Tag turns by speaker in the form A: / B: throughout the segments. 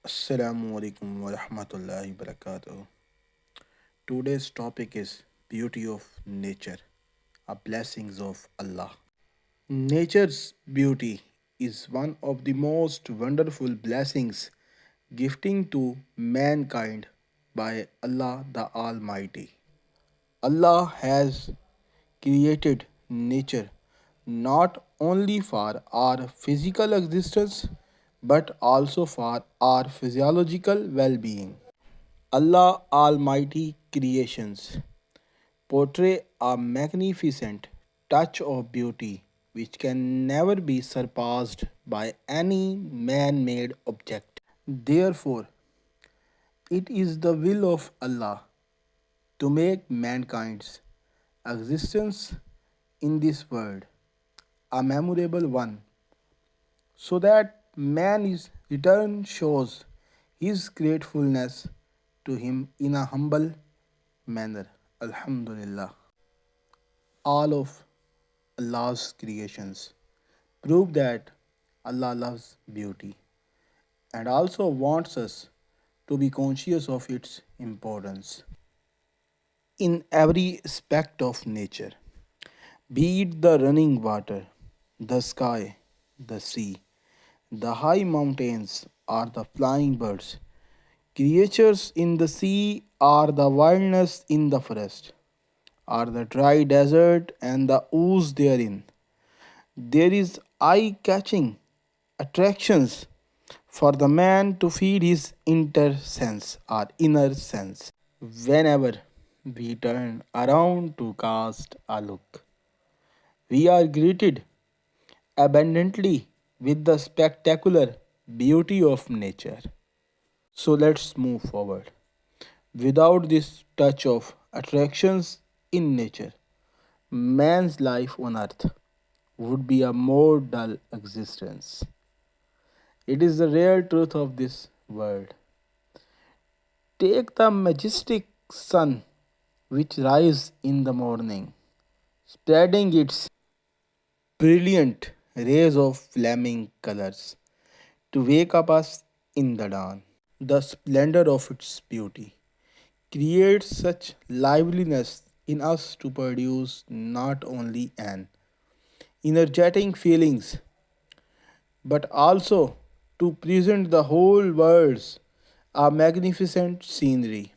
A: Assalamu alaikum wa rahmatullahi wa barakatuh. Today's topic is beauty of nature, a blessings of Allah. Nature's beauty is one of the most wonderful blessings gifting to mankind by Allah the Almighty. Allah has created nature not only for our physical existence but also for our physiological well being. Allah Almighty creations portray a magnificent touch of beauty which can never be surpassed by any man made object. Therefore, it is the will of Allah to make mankind's existence in this world a memorable one, so that man's return shows his gratefulness to him in a humble manner. Alhamdulillah. All of Allah's creations prove that Allah loves beauty and also wants us to be conscious of its importance in every aspect of nature, be it the running water, the sky, the sea, the high mountains, or the flying birds. Creatures in the sea are the wildness in the forest, are the dry desert and the ooze therein. There is eye catching attractions for the man to feed his inner sense or inner sense. Whenever we turn around to cast a look, we are greeted abundantly with the spectacular beauty of nature. So let's move forward. Without this touch of attractions in nature, man's life on earth would be a more dull existence. It is the real truth of this world. Take the majestic sun which rises in the morning, spreading its brilliant rays of flaming colors to wake up us in the dawn. The splendor of its beauty creates such liveliness in us to produce not only an energetic feelings but also to present the whole world's a magnificent scenery.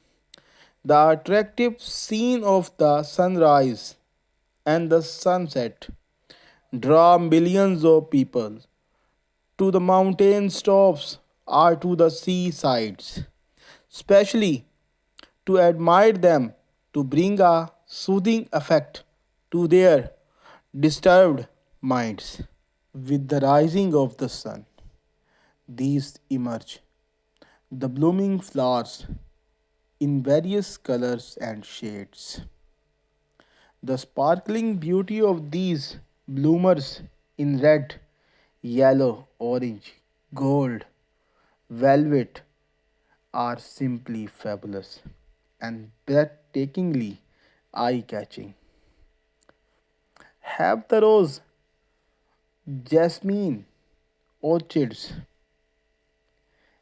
A: The attractive scene of the sunrise and the sunset draw millions of people to the mountain tops or to the seasides, especially to admire them, to bring a soothing effect to their disturbed minds. With the rising of the sun, these emerge, the blooming flowers in various colors and shades. The sparkling beauty of these bloomers in red, yellow, orange, gold, velvet are simply fabulous and breathtakingly eye catching. Have the rose, jasmine, orchids,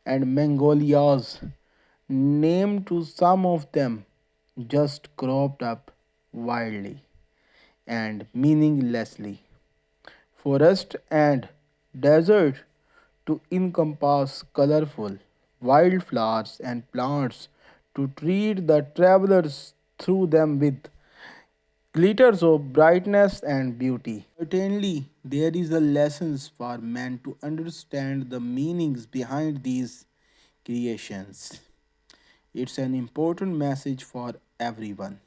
A: and magnolias, named to some of them, just cropped up wildly and meaninglessly. Forest and desert to encompass colorful wildflowers and plants to treat the travelers through them with glitters of brightness and beauty. Certainly, there is a lessons for man to understand the meanings behind these creations. It's an important message for everyone.